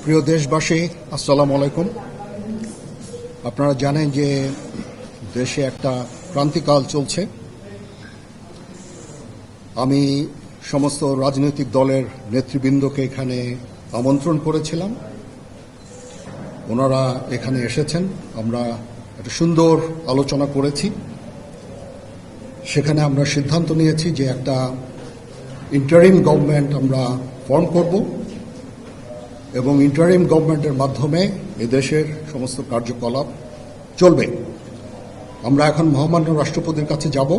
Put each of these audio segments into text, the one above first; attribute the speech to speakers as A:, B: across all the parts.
A: প্রিয় দেশবাসী, আসসালামু আলাইকুম। আপনারা জানেন যে দেশে একটা ক্রান্তিকাল চলছে। আমি সমস্ত রাজনৈতিক দলের নেতৃবৃন্দকে এখানে আমন্ত্রণ করেছিলাম। ওনারা এখানে এসেছেন। আমরা একটা সুন্দর আলোচনা করেছি। সেখানে আমরা সিদ্ধান্ত নিয়েছি যে একটা ইন্টারিম গভর্নমেন্ট আমরা ফর্ম করব এবং ইন্টারিম গভর্নমেন্টের মাধ্যমে এদেশের সমস্ত কার্যকলাপ চলবে। আমরা এখন মহামান্য রাষ্ট্রপতির কাছে যাব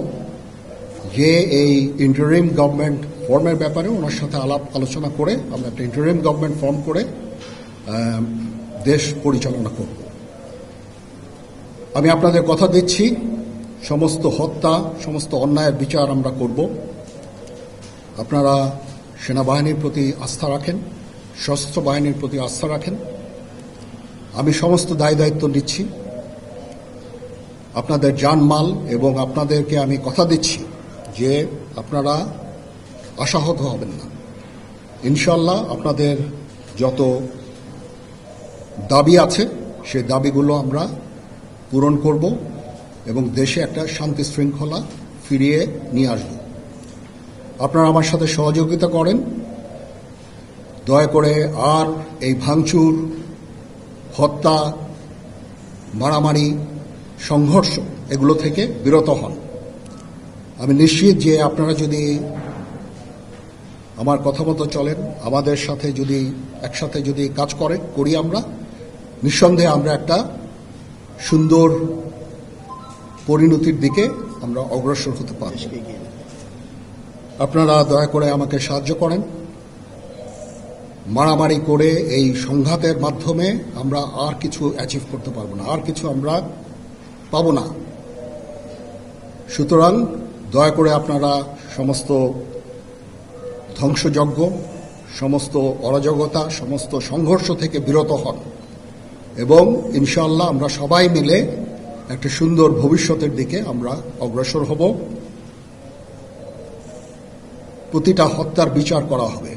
A: যে এই ইন্টারিম গভর্নমেন্ট ফর্মের ব্যাপারে ওনার সাথে আলাপ আলোচনা করে আমরা একটা ইন্টারিম গভর্নমেন্ট ফর্ম করে দেশ পরিচালনা করব। আমি আপনাদের কথা দিচ্ছি, সমস্ত হত্যা, সমস্ত অন্যায়ের বিচার আমরা করব। আপনারা সেনাবাহিনীর প্রতি আস্থা রাখেন, সশস্ত্র বাহিনীর প্রতি আস্থা রাখেন। আমি সমস্ত দায় দায়িত্ব নিচ্ছি, আপনাদের জানমাল, এবং আপনাদেরকে আমি কথা দিচ্ছি যে আপনারা আশাহত হবেন না। ইনশাল্লাহ আপনাদের যত দাবি আছে সেই দাবিগুলো আমরা পূরণ করব এবং দেশে একটা শান্তি শৃঙ্খলা ফিরিয়ে নিয়ে আসব। আপনারা আমার সাথে সহযোগিতা করেন। দয়া করে আর এই ভাঙচুর, হত্যা, মারামারি, সংঘর্ষ এগুলো থেকে বিরত হন। আমি নিশ্চিত যে আপনারা যদি আমার কথা মতো চলেন, আমাদের সাথে যদি একসাথে যদি কাজ করি আমরা, নিঃসন্দেহে আমরা একটা সুন্দর পরিণতির দিকে আমরা অগ্রসর হতে পারব। আপনারা দয়া করে আমাকে সাহায্য করেন। মারামারি করে এই সংঘাতের মাধ্যমে আমরা আর কিছু অ্যাচিভ করতে পারবো না, আর কিছু আমরা পাবো না। সুতরাং দয়া করে আপনারা সমস্ত ধ্বংসযজ্ঞ, সমস্ত অরাজকতা, সমস্ত সংঘর্ষ থেকে বিরত হন এবং ইনশাআল্লাহ আমরা সবাই মিলে একটা সুন্দর ভবিষ্যতের দিকে আমরা অগ্রসর হব। প্রতিটা হত্যার বিচার করা হবে,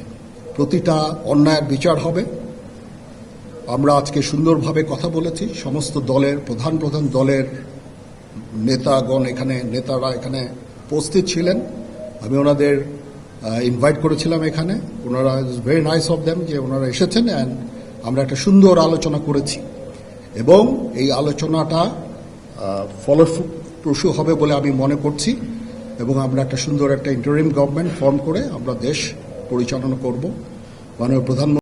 A: প্রতিটা অন্যায়ের বিচার হবে। আমরা আজকে সুন্দরভাবে কথা বলেছি। সমস্ত দলের প্রধান দলের নেতারা এখানে উপস্থিত ছিলেন। আমি ওনাদের ইনভাইট করেছিলাম এখানে। ওনারা ভেরি নাইস অফ দেম যে ওনারা এসেছেন, অ্যান্ড আমরা একটা সুন্দর আলোচনা করেছি এবং এই আলোচনাটা ফলপ্রসূ হবে বলে আমি মনে করছি এবং আমরা একটা সুন্দর একটা ইন্টারিম গভর্নমেন্ট ফর্ম করে আমরা দেশ পরিচালনা করব। মাননীয় প্রধানমন্ত্রী